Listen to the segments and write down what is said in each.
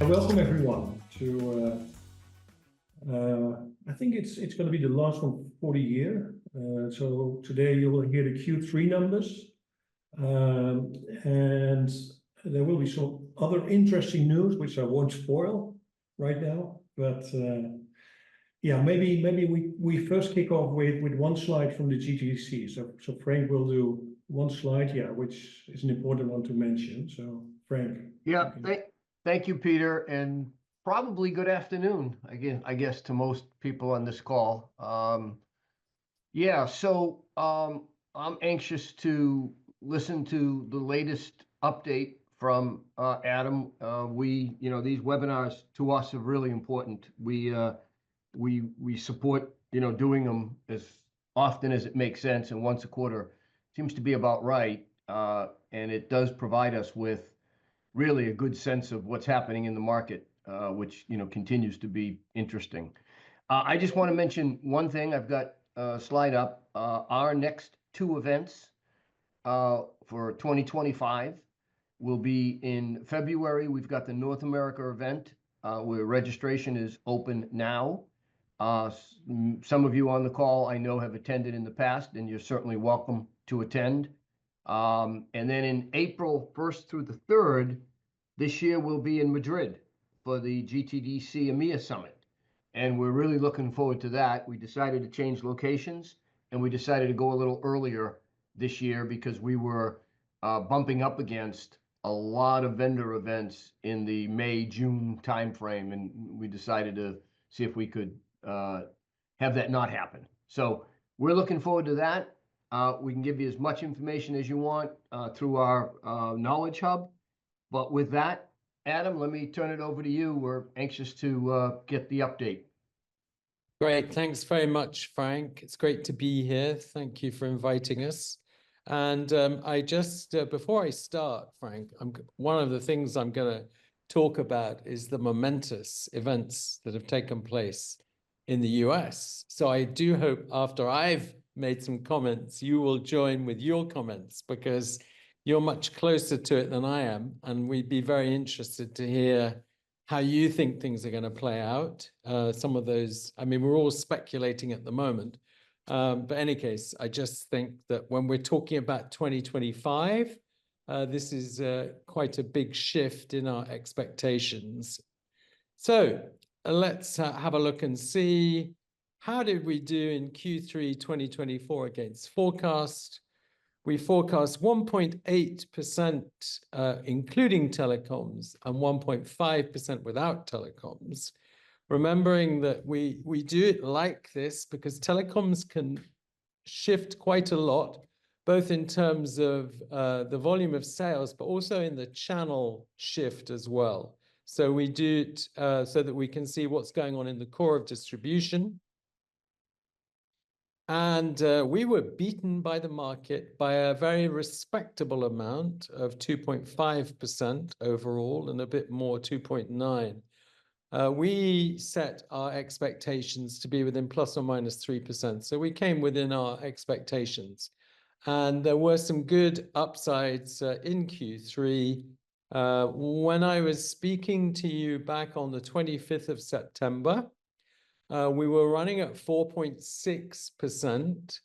Welcome everyone to, I think it's going to be the last one for the year. So today you will hear the Q3 numbers, and there will be some other interesting news which I won't spoil right now. But yeah, maybe we first kick off with one slide from the GTDC. So Frank will do one slide, yeah, which is an important one to mention. So Frank. Yeah, thank you, Peter, and probably good afternoon again, I guess, to most people on this call. Yeah, so I'm anxious to listen to the latest update from Adam. These webinars to us are really important. We support, doing them as often as it makes sense, and once a quarter seems to be about right. And it does provide us with really a good sense of what's happening in the market, which continues to be interesting. I just want to mention one thing. I've got a slide up. Our next two events for 2025 will be in February. We've got the North America event where registration is open now. Some of you on the call I know have attended in the past, and you're certainly welcome to attend. And then in April 1st through the 3rd, this year we'll be in Madrid for the GTDC EMEA Summit. And we're really looking forward to that. We decided to change locations, and we decided to go a little earlier this year because we were bumping up against a lot of vendor events in the May-June timeframe, and we decided to see if we could have that not happen. So we're looking forward to that. We can give you as much information as you want through our Knowledge Hub. But with that, Adam, let me turn it over to you. We're anxious to get the update. Great. Thanks very much, Frank. It's great to be here. Thank you for inviting us. And I just, before I start, Frank, one of the things I'm going to talk about is the momentous events that have taken place in the US. So I do hope after I've made some comments, you will join with your comments, because you're much closer to it than I am. And we'd be very interested to hear how you think things are going to play out. Some of those, I mean, we're all speculating at the moment. But in any case, I just think that when we're talking about 2025, this is quite a big shift in our expectations. So let's have a look and see, how did we do in Q3 2024 against forecast? We forecast 1.8%, including telecoms, and 1.5% without telecoms. Remembering that we do it like this because telecoms can shift quite a lot, both in terms of the volume of sales, but also in the channel shift as well. So we do it so that we can see what's going on in the core of distribution. And we were beaten by the market by a very respectable amount of 2.5% overall, and a bit more, 2.9%. We set our expectations to be within plus or minus 3%. So we came within our expectations. And there were some good upsides in Q3. When I was speaking to you back on the 25th of September, we were running at 4.6%.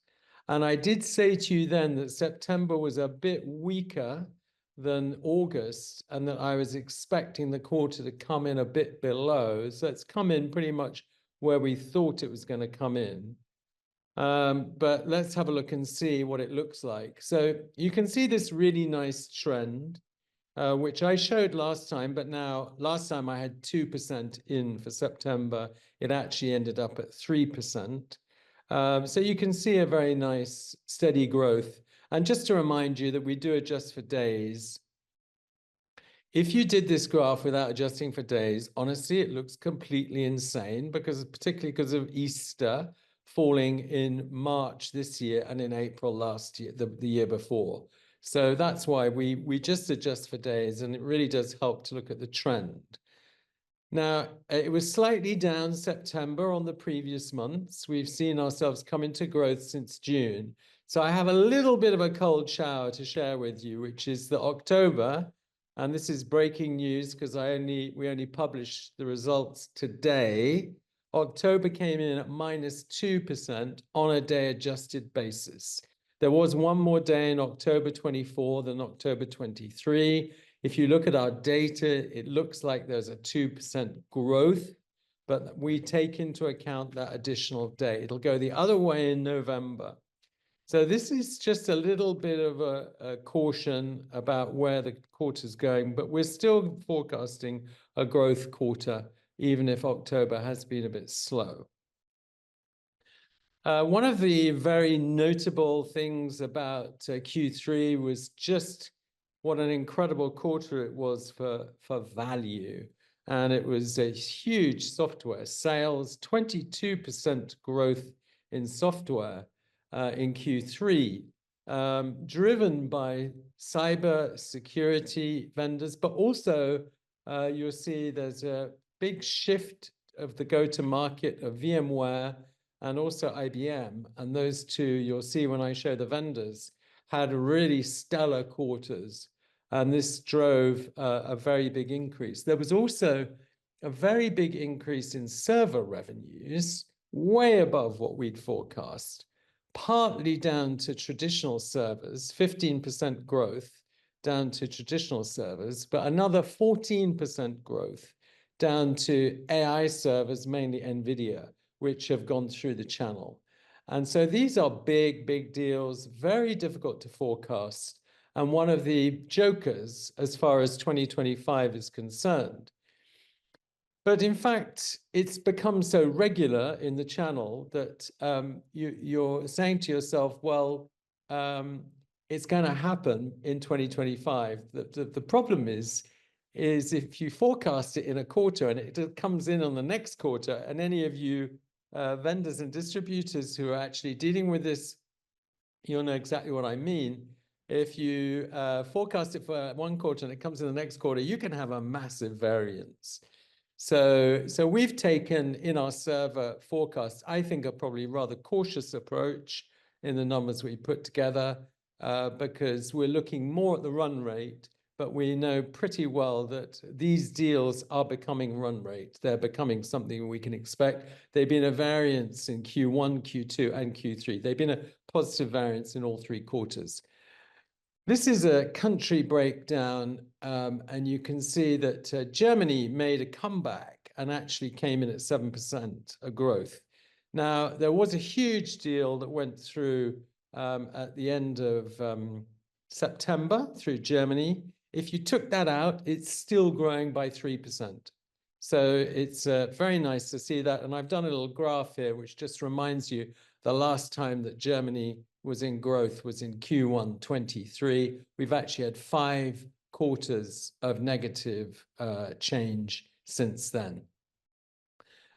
And I did say to you then that September was a bit weaker than August, and that I was expecting the quarter to come in a bit below. So it's come in pretty much where we thought it was going to come in. But let's have a look and see what it looks like. So you can see this really nice trend, which I showed last time, but now last time I had 2% in for September. It actually ended up at 3%. So you can see a very nice steady growth. And just to remind you that we do adjust for days. If you did this graph without adjusting for days, honestly, it looks completely insane, particularly because of Easter falling in March this year and in April last year, the year before. So that's why we just adjust for days, and it really does help to look at the trend. Now, it was slightly down September on the previous months. We've seen ourselves come into growth since June. So I have a little bit of a cold shower to share with you, which is that October and this is breaking news because we only published the results today. October came in at -2% on a day adjusted basis. There was one more day in October 24 than October 23. If you look at our data, it looks like there's a 2% growth, but we take into account that additional day. It'll go the other way in November. So this is just a little bit of a caution about where the quarter's going, but we're still forecasting a growth quarter, even if October has been a bit slow. One of the very notable things about Q3 was just what an incredible quarter it was for value. And it was a huge software sales, 22% growth in software in Q3, driven by cyber security vendors, but also you'll see there's a big shift of the go-to-market of VMware and also IBM. And those two, you'll see when I show the vendors, had really stellar quarters. And this drove a very big increase. There was also a very big increase in server revenues, way above what we'd forecast, partly down to traditional servers, 15% growth down to traditional servers, but another 14% growth down to AI servers, mainly NVIDIA, which have gone through the channel. And so these are big, big deals, very difficult to forecast, and one of the jokers as far as 2025 is concerned. But in fact, it's become so regular in the channel that you're saying to yourself, well, it's going to happen in 2025. The problem is if you forecast it in a quarter and it comes in on the next quarter, and any of you vendors and distributors who are actually dealing with this, you'll know exactly what I mean. If you forecast it for one quarter and it comes in the next quarter, you can have a massive variance. So we've taken in our server forecasts, I think, a probably rather cautious approach in the numbers we put together because we're looking more at the run rate, but we know pretty well that these deals are becoming run rate. They're becoming something we can expect. They've been a variance in Q1, Q2, and Q3. They've been a positive variance in all three quarters. This is a country breakdown, and you can see that Germany made a comeback and actually came in at 7% of growth. Now, there was a huge deal that went through at the end of September through Germany. If you took that out, it's still growing by 3%. So it's very nice to see that. And I've done a little graph here, which just reminds you the last time that Germany was in growth was in Q1 23. We've actually had 5 quarters of negative change since then.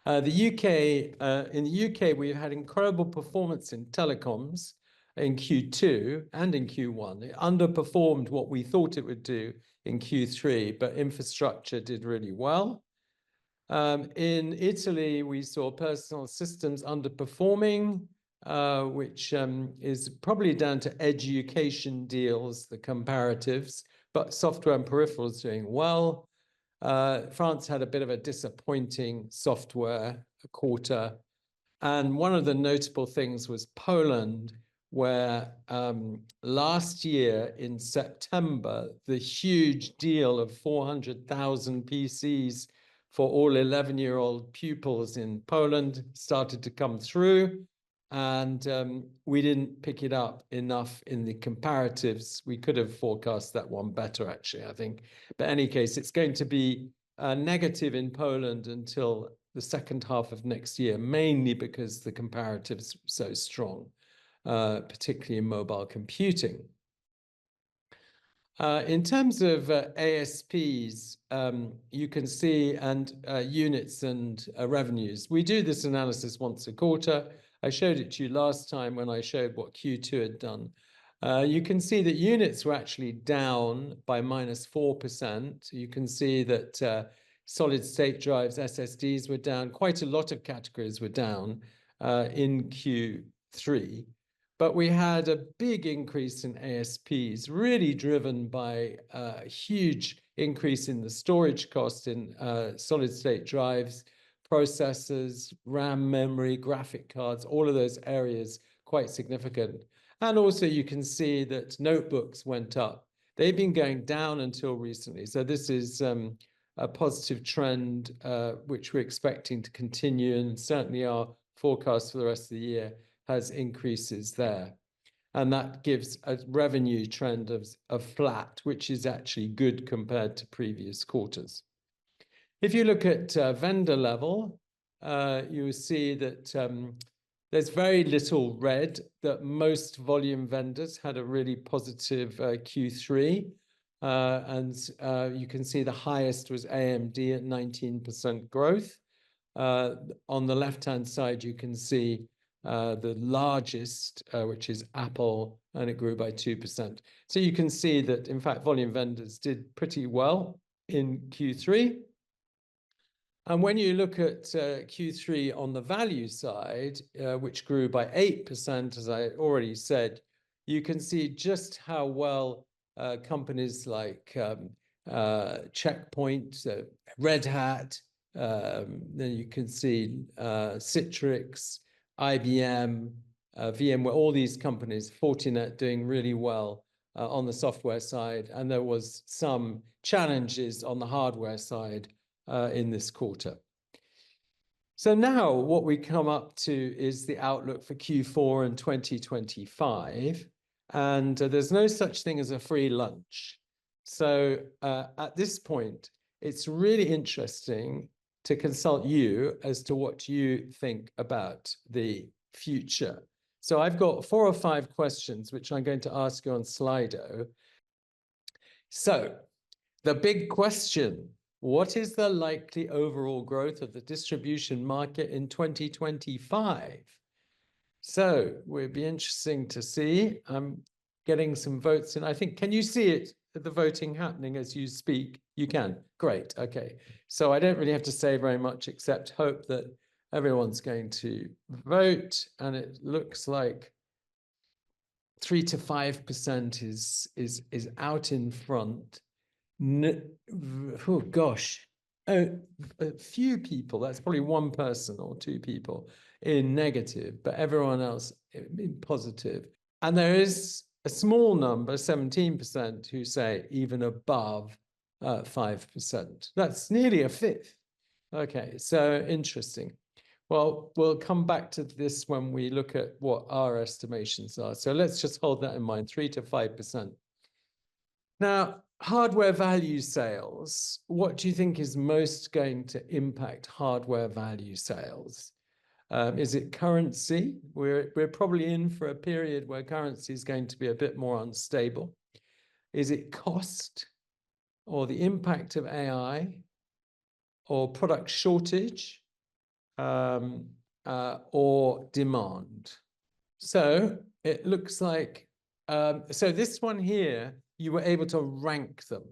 In the UK, we've had incredible performance in telecoms in Q2 and in Q1. It underperformed what we thought it would do in Q3, but infrastructure did really well. In Italy, we saw personal systems underperforming, which is probably down to education deals, the comparatives, but software and peripherals doing well. France had a bit of a disappointing software quarter. And one of the notable things was Poland, where last year in September, the huge deal of 400,000 PCs for all 11-year-old pupils in Poland started to come through. And we didn't pick it up enough in the comparatives. We could have forecast that one better, actually, I think. But in any case, it's going to be negative in Poland until the second half of next year, mainly because the comparatives are so strong, particularly in mobile computing. In terms of ASPs, you can see, and units and revenues. We do this analysis once a quarter. I showed it to you last time when I showed what Q2 had done. You can see that units were actually down by -4%. You can see that solid state drives, SSDs were down. Quite a lot of categories were down in Q3. but we had a big increase in ASPs, really driven by a huge increase in the storage cost in solid state drives, processors, RAM memory, graphic cards, all of those areas quite significant. And also you can see that notebooks went up. They've been going down until recently. So this is a positive trend, which we're expecting to continue, and certainly our forecast for the rest of the year has increases there. And that gives a revenue trend of flat, which is actually good compared to previous quarters. If you look at vendor level, you will see that there's very little red, that most volume vendors had a really positive Q3. And you can see the highest was AMD at 19% growth. On the left-hand side, you can see the largest, which is Apple, and it grew by 2%. So you can see that, in fact, volume vendors did pretty well in Q3. And when you look at Q3 on the value side, which grew by 8%, as I already said, you can see just how well companies like Checkpoint, Red Hat, then you can see Citrix, IBM, VMware, all these companies, Fortinet doing really well on the software side. And there was some challenges on the hardware side in this quarter. So now what we come up to is the outlook for Q4 and 2025. And there's no such thing as a free lunch. So at this point, it's really interesting to consult you as to what you think about the future. So I've got 4 or 5 questions, which I'm going to ask you on Slido. So the big question: what is the likely overall growth of the distribution market in 2025? So it would be interesting to see. I'm getting some votes in. I think, can you see it, the voting happening as you speak? You can. Great. Okay. So I don't really have to say very much except hope that everyone's going to vote. And it looks like 3 to 5% is out in front. Oh gosh, a few people, that's probably 1 person or 2 people in negative, but everyone else in positive. And there is a small number, 17%, who say even above 5%. That's nearly a fifth. Okay, so interesting. Well, we'll come back to this when we look at what our estimations are. So let's just hold that in mind, 3 to 5%. Now, hardware value sales, what do you think is most going to impact hardware value sales? Is it currency? We're probably in for a period where currency is going to be a bit more unstable. Is it cost, or the impact of AI, or product shortage, or demand? So it looks like, so this one here, you were able to rank them.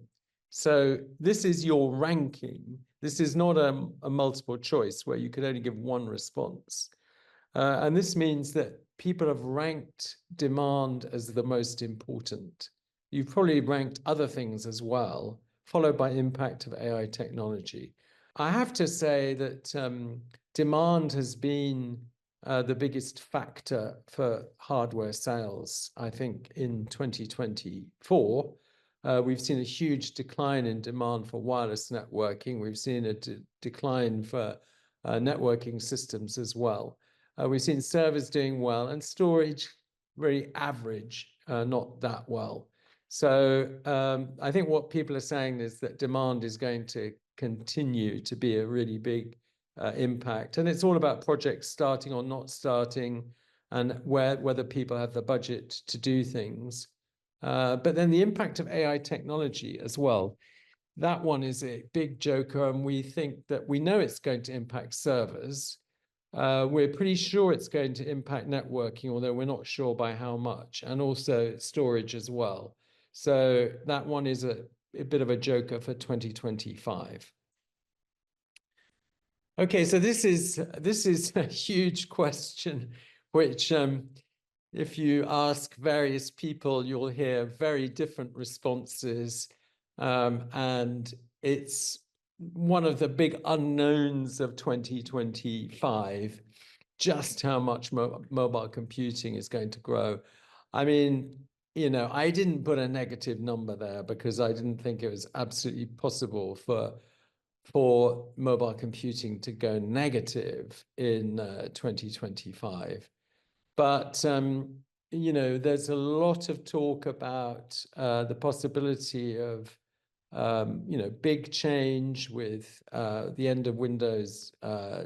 So this is your ranking. This is not a multiple choice where you could only give one response. And this means that people have ranked demand as the most important. You've probably ranked other things as well, followed by impact of AI technology. I have to say that demand has been the biggest factor for hardware sales, I think, in 2024. We've seen a huge decline in demand for wireless networking. We've seen a decline for networking systems as well. We've seen servers doing well, and storage very average, not that well. So I think what people are saying is that demand is going to continue to be a really big impact. And it's all about projects starting or not starting, and whether people have the budget to do things. But then the impact of AI technology as well. That one is a big joker, and we think that we know it's going to impact servers. We're pretty sure it's going to impact networking, although we're not sure by how much, and also storage as well. So that one is a bit of a joker for 2025. Okay, so this is a huge question, which if you ask various people, you'll hear very different responses. And it's one of the big unknowns of 2025, just how much mobile computing is going to grow. I mean, you know, I didn't put a negative number there because I didn't think it was absolutely possible for mobile computing to go negative in 2025. But, you know, there's a lot of talk about the possibility of, you know, big change with the end of Windows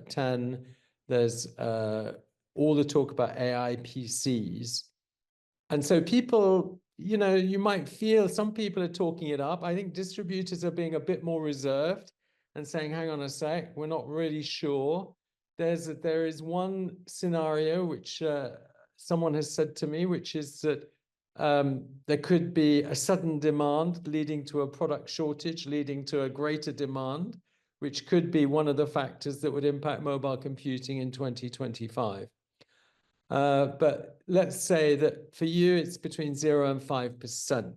10. There's all the talk about AI PCs. And so people, you know, you might feel some people are talking it up. I think distributors are being a bit more reserved and saying, hang on a sec, we're not really sure. There is one scenario which someone has said to me, which is that there could be a sudden demand leading to a product shortage, leading to a greater demand, which could be one of the factors that would impact mobile computing in 2025. But let's say that for you, it's between 0 and 5%.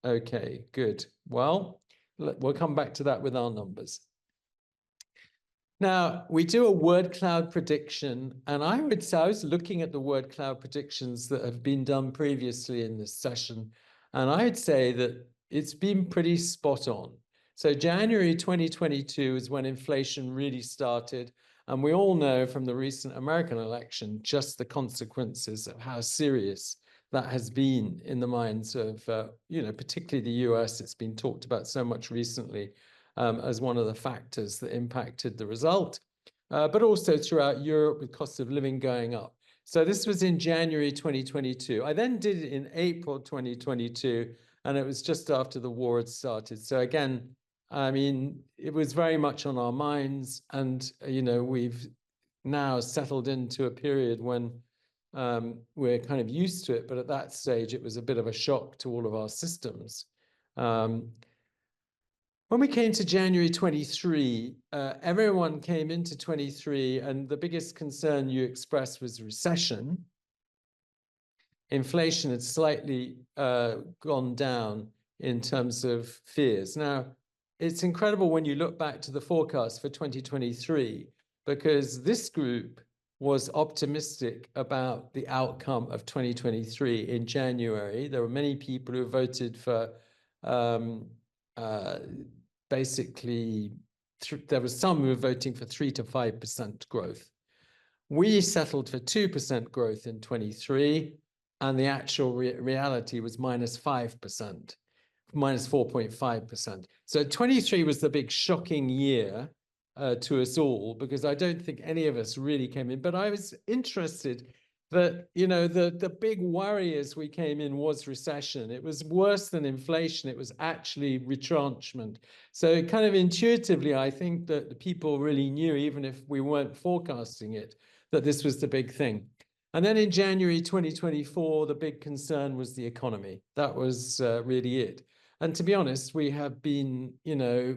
Okay, good. Well, we'll come back to that with our numbers. Now, we do a word cloud prediction, and I would say I was looking at the word cloud predictions that have been done previously in this session, and I would say that it's been pretty spot on. So January 2022 is when inflation really started, and we all know from the recent American election just the consequences of how serious that has been in the minds of, you know, particularly the US. It's been talked about so much recently. As one of the factors that impacted the result, but also throughout Europe with cost of living going up. So this was in January 2022. I then did it in April 2022, and it was just after the war had started. So again, I mean, it was very much on our minds, and you know, we've now settled into a period when we're kind of used to it, but at that stage, it was a bit of a shock to all of our systems. When we came to January 23, everyone came into 23, and the biggest concern you expressed was recession. Inflation had slightly gone down in terms of fears. Now, it's incredible when you look back to the forecast for 2023, because this group was optimistic about the outcome of 2023 in January. There were many people who voted for basically, there was some who were voting for 3 to 5% growth. We settled for 2% growth in 23, and the actual reality was minus 5%, minus 4.5%. So 23 was the big shocking year to us all, because I don't think any of us really came in. But I was interested that, you know, the big worry as we came in was recession. It was worse than inflation. It was actually retrenchment. So kind of intuitively, I think that the people really knew, even if we weren't forecasting it, that this was the big thing. And then in January 2024, the big concern was the economy. That was really it. And to be honest, we have been, you know,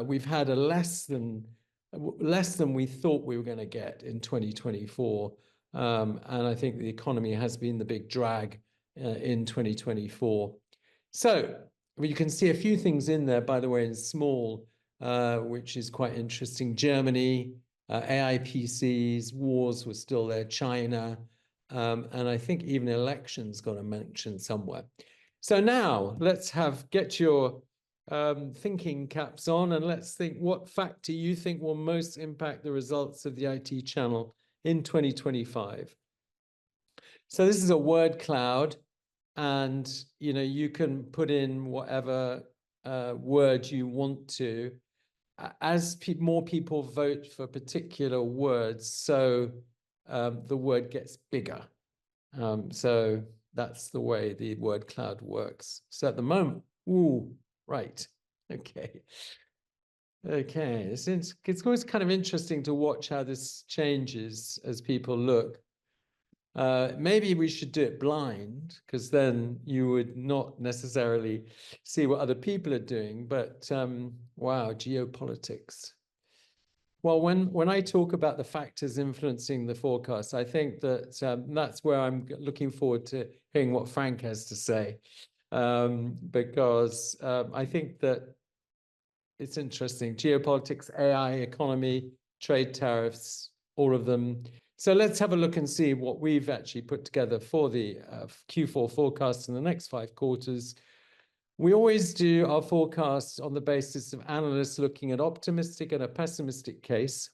we've had a less than we thought we were going to get in 2024. And I think the economy has been the big drag in 2024. So you can see a few things in there, by the way, in small, which is quite interesting. Germany, AI PCs, wars were still there, China, and I think even elections got a mention somewhere. So now let's get your thinking caps on, and let's think what factor you think will most impact the results of the IT channel in 2025. So this is a word cloud, and you know, you can put in whatever word you want to. As more people vote for particular words, so the word gets bigger. So that's the way the word cloud works. So at the moment, ooh, right, okay. Okay, it's always kind of interesting to watch how this changes as people look. Maybe we should do it blind, because then you would not necessarily see what other people are doing. But wow, geopolitics. Well, when I talk about the factors influencing the forecast, I think that that's where I'm looking forward to hearing what Frank has to say, because I think that it's interesting. Geopolitics, AI, economy, trade tariffs, all of them. So let's have a look and see what we've actually put together for the Q4 forecast in the next 5 quarters. We always do our forecasts on the basis of analysts looking at optimistic and a pessimistic case.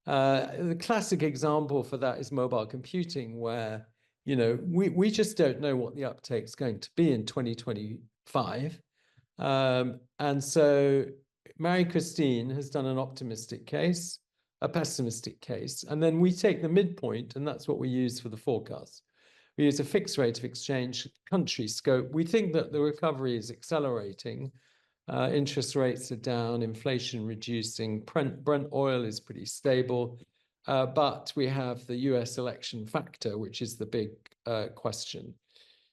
The classic example for that is mobile computing, where, you know, we just don't know what the uptake's going to be in 2025. And so Mary-Christine has done an optimistic case, a pessimistic case, and then we take the midpoint, and that's what we use for the forecast. We use a fixed rate of exchange, country scope. We think that the recovery is accelerating. Interest rates are down, inflation reducing, Brent oil is pretty stable, but we have the US election factor, which is the big question.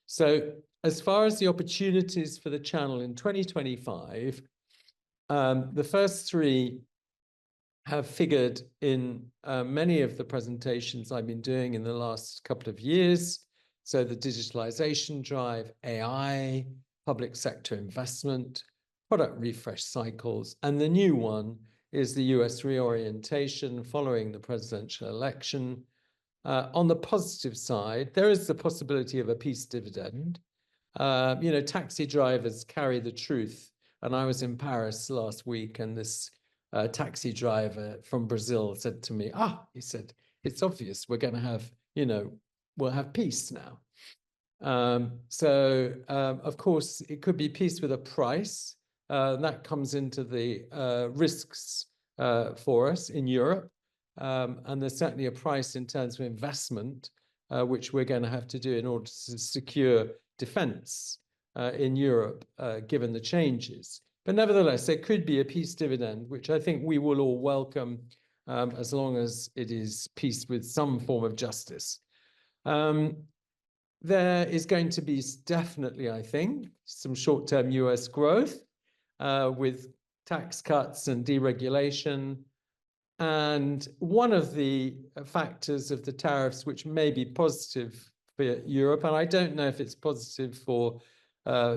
So as far as the opportunities for the channel in 2025, the first 3 have figured in many of the presentations I've been doing in the last couple of years. So the digitalization drive, AI, public sector investment, product refresh cycles, and the new one is the US reorientation following the presidential election. On the positive side, there is the possibility of a peace dividend. You know, taxi drivers carry the truth. And I was in Paris last week, and this taxi driver from Brazil said to me, he said, it's obvious we're going to have, you know, we'll have peace now. Of course, it could be peace with a price. That comes into the risks for us in Europe. And there's certainly a price in terms of investment, which we're going to have to do in order to secure defense in Europe, given the changes. But nevertheless, there could be a peace dividend, which I think we will all welcome, as long as it is peace with some form of justice. There is going to be definitely, I think, some short-term US growth with tax cuts and deregulation. And one of the factors of the tariffs, which may be positive for Europe, and I don't know if it's positive for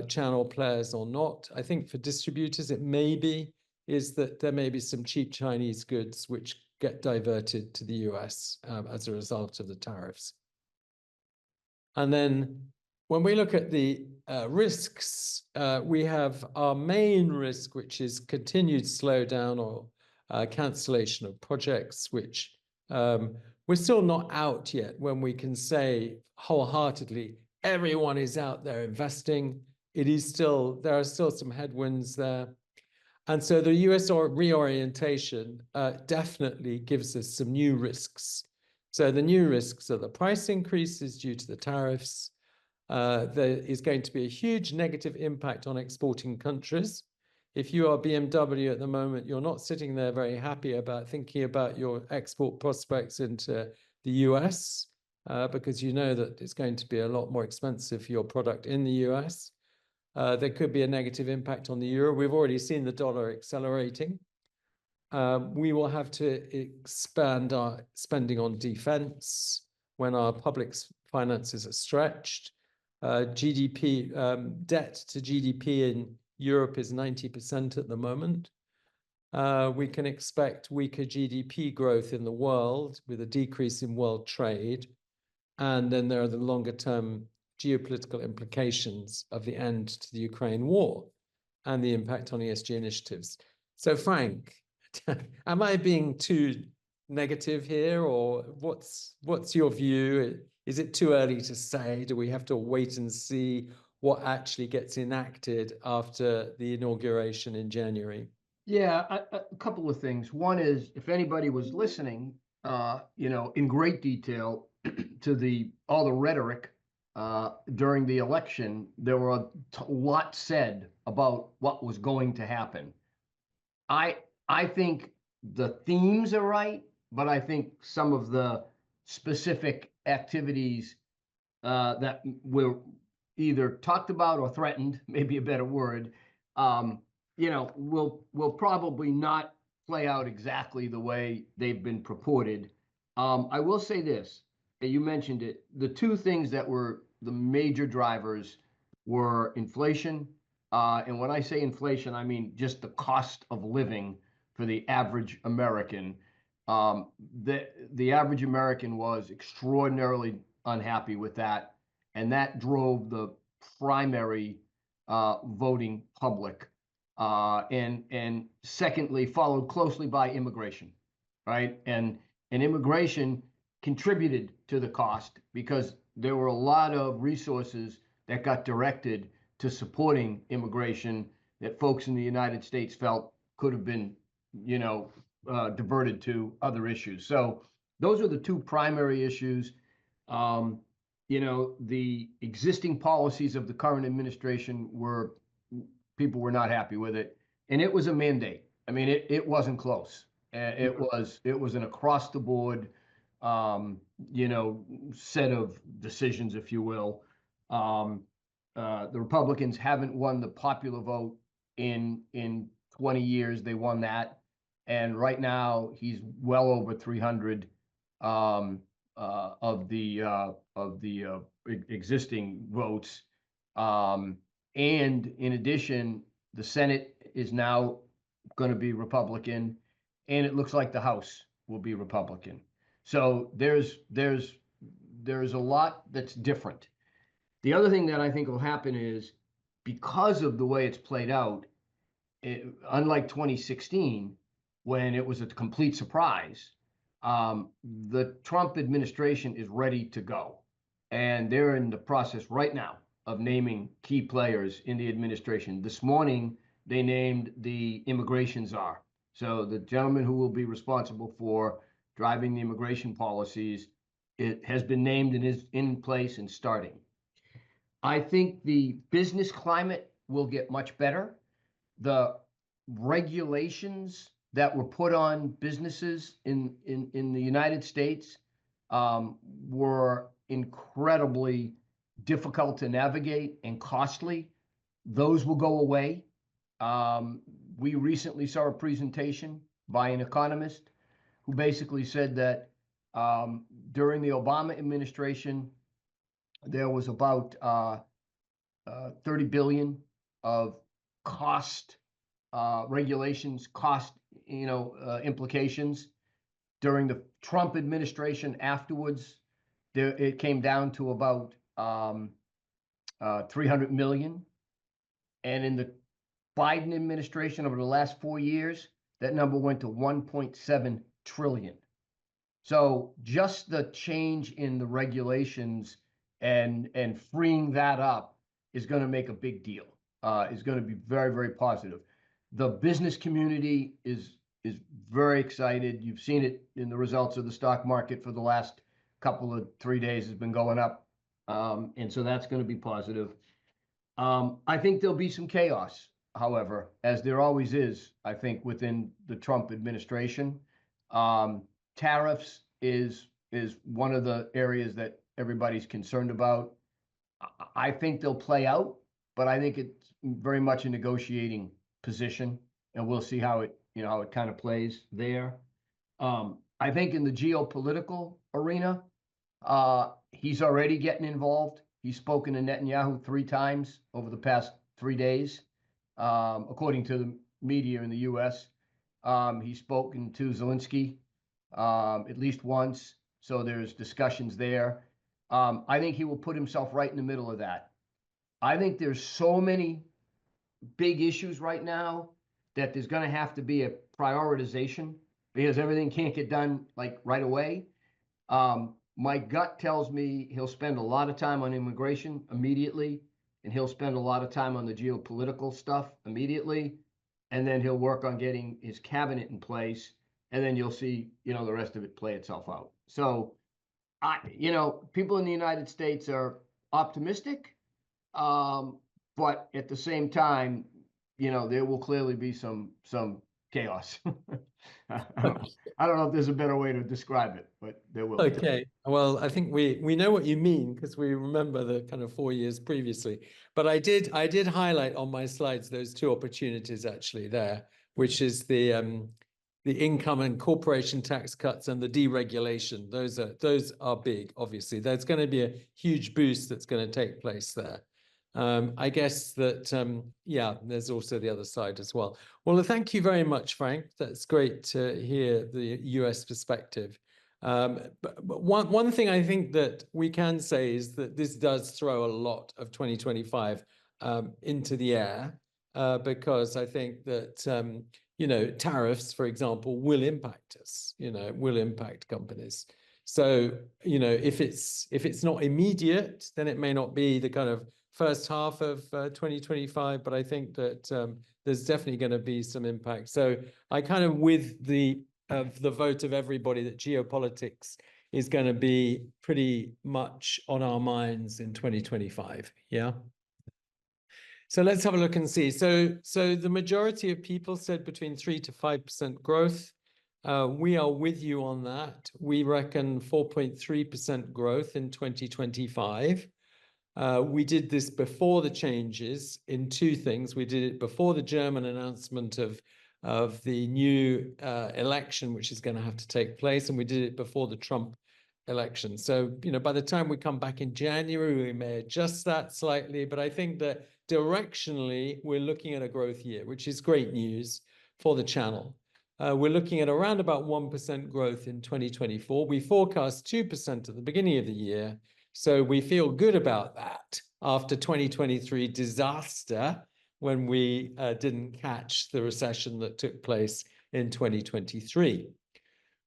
channel players or not. I think for distributors, it may be, is that there may be some cheap Chinese goods which get diverted to the US as a result of the tariffs. And then when we look at the risks, we have our main risk, which is continued slowdown or cancellation of projects, which we're still not out yet when we can say wholeheartedly, everyone is out there investing. It is still, there are still some headwinds there. And so the US reorientation definitely gives us some new risks. So the new risks are the price increases due to the tariffs. There is going to be a huge negative impact on exporting countries. If you are BMW at the moment, you're not sitting there very happy about thinking about your export prospects into the US, because you know that it's going to be a lot more expensive for your product in the US. There could be a negative impact on the euro. We've already seen the dollar accelerating. We will have to expand our spending on defense when our public finances are stretched. GDP, debt to GDP in Europe is 90% at the moment. We can expect weaker GDP growth in the world with a decrease in world trade. And then there are the longer term geopolitical implications of the end to the Ukraine war and the impact on ESG initiatives. So Frank, am I being too negative here, or what's your view? Is it too early to say? Do we have to wait and see what actually gets enacted after the inauguration in January? Yeah, a couple of things. One is, if anybody was listening, you know, in great detail to all the rhetoric during the election, there were a lot said about what was going to happen. I think the themes are right, but I think some of the specific activities that were either talked about or threatened, maybe a better word, you know, will probably not play out exactly the way they've been purported. I will say this, and you mentioned it, the two things that were the major drivers were inflation. And when I say inflation, I mean just the cost of living for the average American. The average American was extraordinarily unhappy with that, and that drove the primary voting public. And secondly, followed closely by immigration, right? And immigration contributed to the cost because there were a lot of resources that got directed to supporting immigration that folks in the United States felt could have been, diverted to other issues. So those are the two primary issues. The existing policies of the current administration people were not happy with it, and it was a mandate. I mean, it wasn't close. It was an across the board, set of decisions, if you will. The Republicans haven't won the popular vote in 20 years. They won that, and right now he's well over 300 of the existing votes. And in addition, the Senate is now going to be Republican, and it looks like the House will be Republican. So there's a lot that's different. The other thing that I think will happen is because of the way it's played out, unlike 2016, when it was a complete surprise, the Trump administration is ready to go. And they're in the process right now of naming key players in the administration. This morning, they named the immigration czar. So the gentleman who will be responsible for driving the immigration policies, it has been named and is in place and starting. I think the business climate will get much better. The regulations that were put on businesses in the United States were incredibly difficult to navigate and costly. Those will go away. We recently saw a presentation by an economist who basically said that during the Obama administration, there was about 30 billion of cost regulations, cost implications. During the Trump administration afterwards, it came down to about 300 million. And in the Biden administration over the last 4 years, that number went to 1.7 trillion. So just the change in the regulations and freeing that up is going to make a big deal. Is going to be very, very positive. The business community is very excited. You've seen it in the results of the stock market for the last couple of 3 days has been going up. And so that's going to be positive. I think there'll be some chaos, however, as there always is, I think, within the Trump administration. Tariffs is one of the areas that everybody's concerned about. I think they'll play out, but I think it's very much a negotiating position, and we'll see how it kind of plays there. I think in the geopolitical arena, he's already getting involved. He's spoken to Netanyahu 3 times over the past 3 days, according to the media in the U.S. He's spoken to Zelensky at least once, so there's discussions there. I think he will put himself right in the middle of that. I think there's so many big issues right now that there's going to have to be a prioritization because everything can't get done like right away. My gut tells me he'll spend a lot of time on immigration immediately, and he'll spend a lot of time on the geopolitical stuff immediately, and then he'll work on getting his cabinet in place, and then you'll see, the rest of it play itself out. So, people in the United States are optimistic, but at the same time, there will clearly be some chaos. I don't know if there's a better way to describe it, but there will. Okay. Well, I think we know what you mean because we remember the kind of 4 years previously. But I did highlight on my slides those 2 opportunities actually there, which is the income and corporation tax cuts and the deregulation. Those are big, obviously. There's going to be a huge boost that's going to take place there. I guess that, yeah, there's also the other side as well. Well, thank you very much, Frank. That's great to hear the US perspective. But one thing I think that we can say is that this does throw a lot of 2025 into the air, because I think that, you know, tariffs, for example, will impact us, you know, will impact companies. So, you know, if it's not immediate, then it may not be the kind of first half of 2025, but I think that there's definitely going to be some impact. So I kind of with the vote of everybody that geopolitics is going to be pretty much on our minds in 2025. Yeah. So let's have a look and see. So the majority of people said between 3 to 5% growth. We are with you on that. We reckon 4.3% growth in 2025. We did this before the changes in two things. We did it before the German announcement of the new election, which is going to have to take place, and we did it before the Trump election. So, you know, by the time we come back in January, we may adjust that slightly, but I think that directionally, we're looking at a growth year, which is great news for the channel. We're looking at around about 1% growth in 2024. We forecast 2% at the beginning of the year. So we feel good about that after 2023 disaster when we didn't catch the recession that took place in 2023.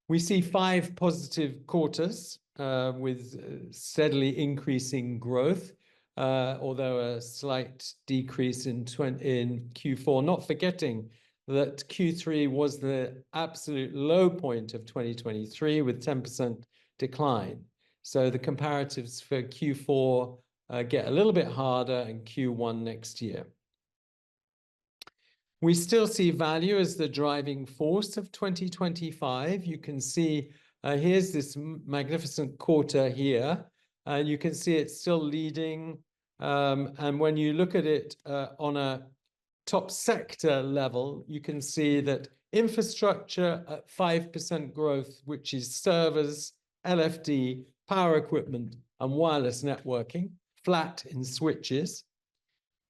We see 5 positive quarters with steadily increasing growth, although a slight decrease in Q4, not forgetting that Q3 was the absolute low point of 2023 with 10% decline. So the comparatives for Q4 get a little bit harder in Q1 next year. We still see value as the driving force of 2025. You can see here's this magnificent quarter here, and you can see it's still leading. And when you look at it on a top sector level, you can see that infrastructure at 5% growth, which is servers, LFD, power equipment, and wireless networking, flat in switches.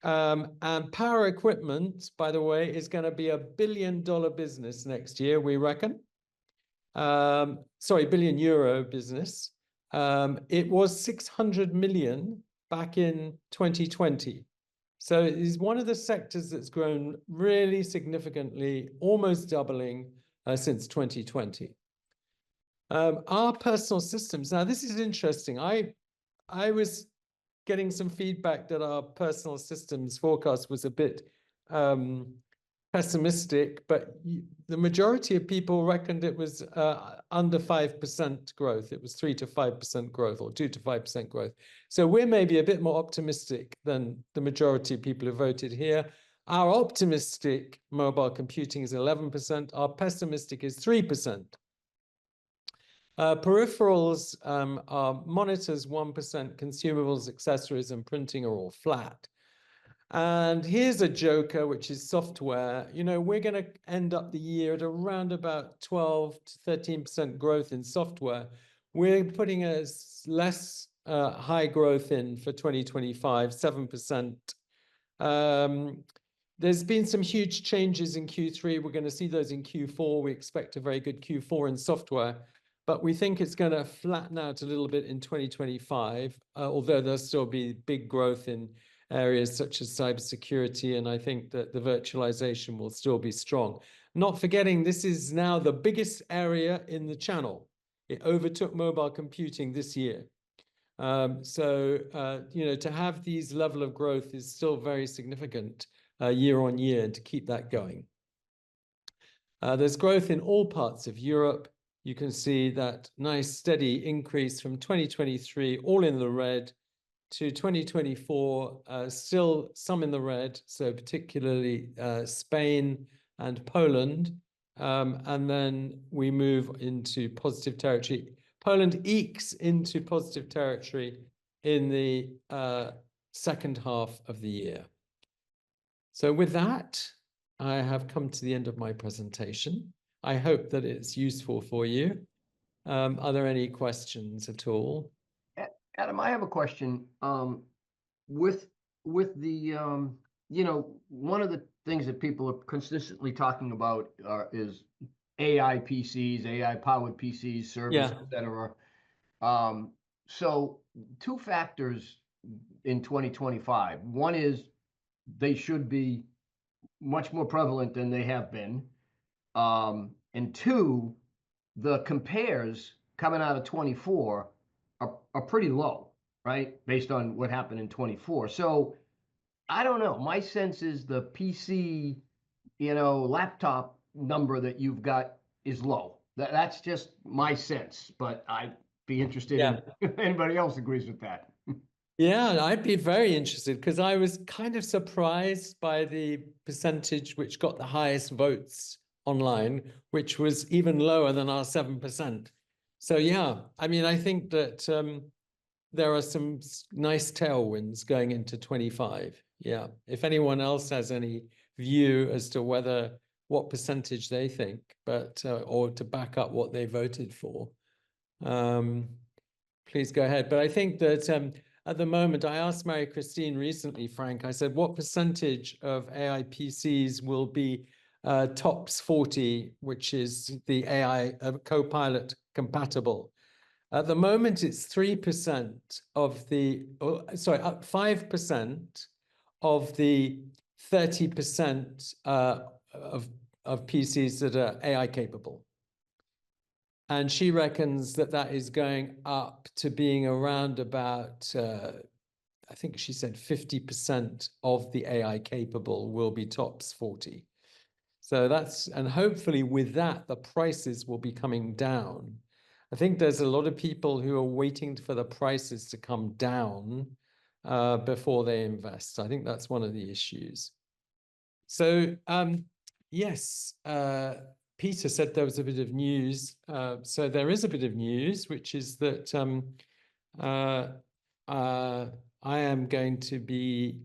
And power equipment, by the way, is going to be $1 billion business next year, we reckon. Sorry, billion euro business. It was 600 million back in 2020. So it is one of the sectors that's grown really significantly, almost doubling since 2020. Our personal systems. Now, this is interesting. I was getting some feedback that our personal systems forecast was a bit pessimistic, but the majority of people reckoned it was under 5% growth. It was 3 to 5% growth or 2 to 5% growth. So we're maybe a bit more optimistic than the majority of people who voted here. Our optimistic mobile computing is 11%. Our pessimistic is 3%. Peripherals are monitors 1%, consumables, accessories, and printing are all flat. And here's a joker, which is software. You know, we're going to end up the year at around about 12 to 13% growth in software. We're putting a less high growth in for 2025, 7%. There's been some huge changes in Q3. We're going to see those in Q4. We expect a very good Q4 in software, but we think it's going to flatten out a little bit in 2025, although there'll still be big growth in areas such as cybersecurity, and I think that the virtualization will still be strong. Not forgetting, this is now the biggest area in the channel. It overtook mobile computing this year. You know, to have these level of growth is still very significant year on year, and to keep that going. There's growth in all parts of Europe. You can see that nice steady increase from 2023, all in the red, to 2024, still some in the red, so particularly Spain and Poland. And then we move into positive territory. Poland ekes into positive territory in the second half of the year. So with that, I have come to the end of my presentation. I hope that it's useful for you. Are there any questions at all? Adam, I have a question. With the one of the things that people are consistently talking about is AI PCs, AI powered PCs, servers, Yeah. etc. So two factors in 2025. One is they should be much more prevalent than they have been. And two, the compares coming out of 24 are pretty low, right? Based on what happened in 24. So I don't know. My sense is the PC, laptop number that you've got is low. That's just my sense, but I'd be interested in if anybody else agrees with that. Yeah, I'd be very interested because I was kind of surprised by the percentage which got the highest votes online, which was even lower than our 7%. So yeah, I mean, I think that there are some nice tailwinds going into 25. Yeah. If anyone else has any view as to what percentage they think, but or to back up what they voted for, please go ahead. But I think that at the moment, I asked Mary Christine recently, Frank, I said, what percentage of AI PCs will be TOPS 40, which is the AI Copilot compatible? At the moment, it's 3% of the, 5% of the 30% of PCs that are AI capable. And she reckons that that is going up to being around about, I think she said 50% of the AI capable will be TOPS 40. So and hopefully with that, the prices will be coming down. I think there's a lot of people who are waiting for the prices to come down before they invest. I think that's one of the issues. So yes, Peter said there was a bit of news. So there is a bit of news, which is that I am going to be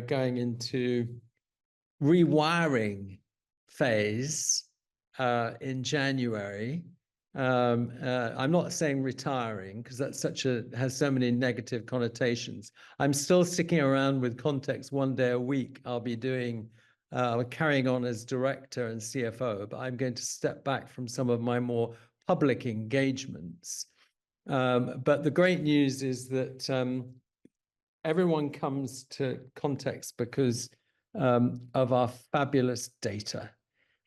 going into rewiring phase in January. I'm not saying retiring because that's has so many negative connotations. I'm still sticking around with Context 1 day a week. I'll be doing carrying on as director and CFO, but I'm going to step back from some of my more public engagements. But the great news is that everyone comes to Context because of our fabulous data.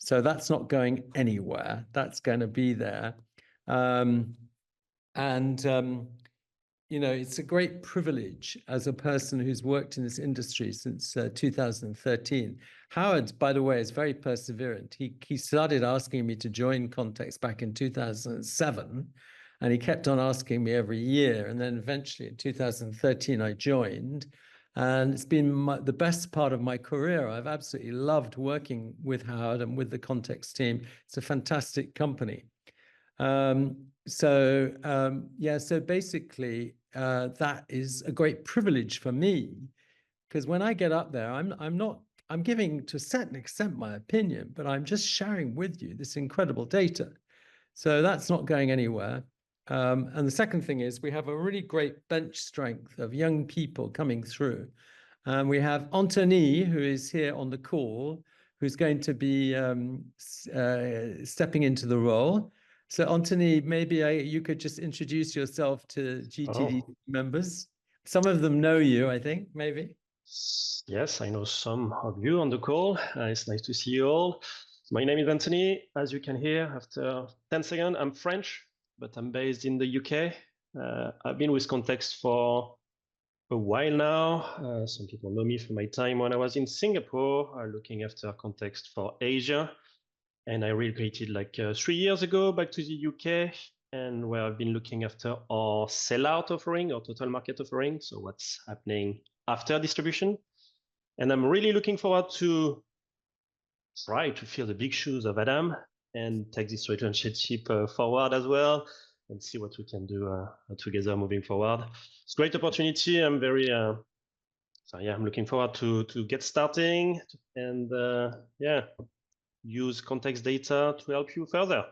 So that's not going anywhere. That's going to be there. It's a great privilege as a person who's worked in this industry since 2013. Howard, by the way, is very perseverant. He started asking me to join Context back in 2007, and he kept on asking me every year. And then eventually in 2013, I joined. And it's been the best part of my career. I've absolutely loved working with Howard and with the Context team. It's a fantastic company. So basically, that is a great privilege for me, because when I get up there, I'm giving to a certain extent my opinion, but I'm just sharing with you this incredible data. So that's not going anywhere. And the second thing is we have a really great bench strength of young people coming through. And we have Anthony, who is here on the call, who's going to be stepping into the role. So Anthony, maybe you could just introduce yourself to GTDC members. Some of them know you, I think, maybe. Yes, I know some of you on the call. It's nice to see you all. My name is Anthony. As you can hear, after 10 seconds, I'm French, but I'm based in the UK. I've been with Context for a while now. Some people know me from my time when I was in Singapore, looking after Context for Asia. And I relocated like 3 years ago back to the UK, and where I've been looking after our sellout offering, our total market offering. So what's happening after distribution. And I'm really looking forward to try to fill the big shoes of Adam and take this relationship forward as well, and see what we can do together moving forward. It's a great opportunity. I'm very, I'm looking forward to get starting. And use context data to help you further.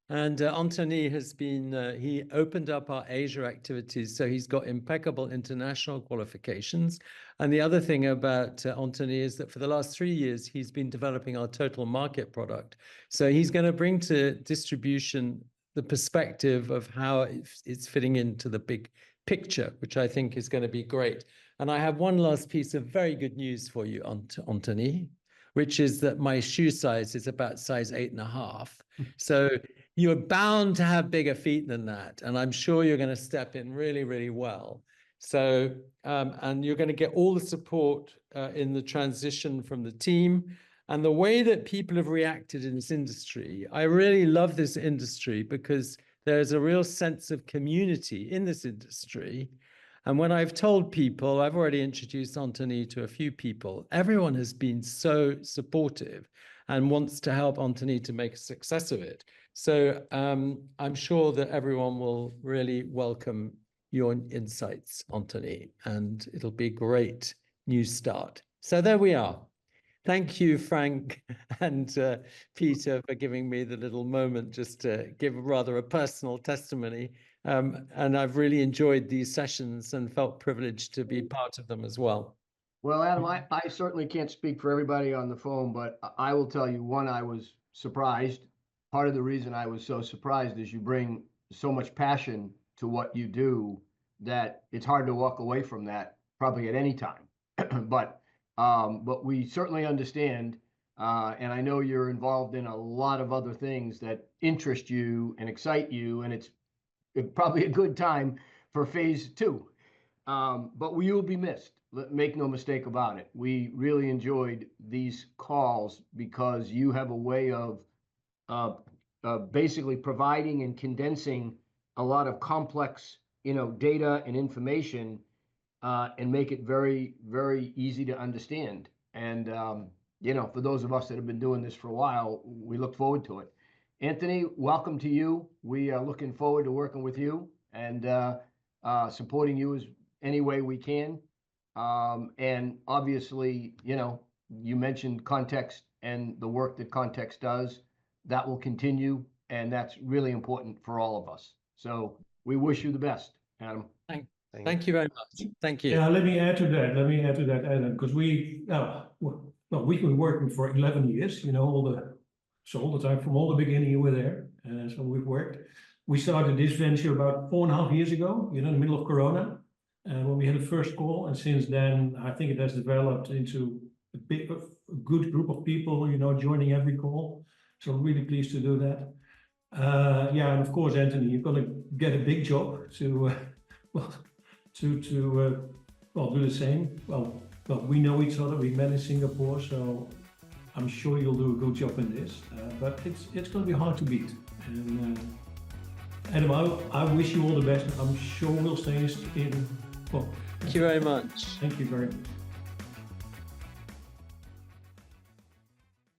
And Anthony has been, he opened up our Asia activities, so he's got impeccable international qualifications. And the other thing about Anthony is that for the last 3 years, he's been developing our total market product. So he's going to bring to distribution the perspective of how it's fitting into the big picture, which I think is going to be great. And I have one last piece of very good news for you, Anthony, which is that my shoe size is about size 8.5. So you're bound to have bigger feet than that. And I'm sure you're going to step in really, really well. So, and you're going to get all the support in the transition from the team. And the way that people have reacted in this industry, I really love this industry because there's a real sense of community in this industry. And when I've told people, I've already introduced Anthony to a few people, everyone has been so supportive and wants to help Anthony to make a success of it. So I'm sure that everyone will really welcome your insights, Anthony, and it'll be a great new start. So there we are. Thank you, Frank and Peter, for giving me the little moment just to give rather a personal testimony. And I've really enjoyed these sessions and felt privileged to be part of them as well. Well, Adam, I certainly can't speak for everybody on the phone, but I will tell you, one, I was surprised. Part of the reason I was so surprised is you bring so much passion to what you do that it's hard to walk away from that probably at any time. But we certainly understand, and I know you're involved in a lot of other things that interest you and excite you, and it's probably a good time for phase 2. But we will be missed. Make no mistake about it. We really enjoyed these calls because you have a way of basically providing and condensing a lot of complex, data and information, and make it very, very easy to understand. And for those of us that have been doing this for a while, we look forward to it. Anthony, welcome to you. We are looking forward to working with you and supporting you as any way we can. And obviously, you mentioned Context and the work that Context does. That will continue, and that's really important for all of us. So we wish you the best, Adam. Thank you very much. Thank you. Yeah, let me add to that, Adam, because we've been working for 11 years, all the time, from all the beginning you were there. So we've worked. We started this venture about 4.5 years ago, in the middle of Corona, when we had the first call. And since then, I think it has developed into a good group of people, joining every call. So I'm really pleased to do that. And of course, Anthony, you're going to get a big job to do the same. Well, we know each other. We met in Singapore, so I'm sure you'll do a good job in this. But it's going to be hard to beat. And Adam, I wish you all the best. I'm sure we'll stay in. Well, thank you very much. Thank you very much.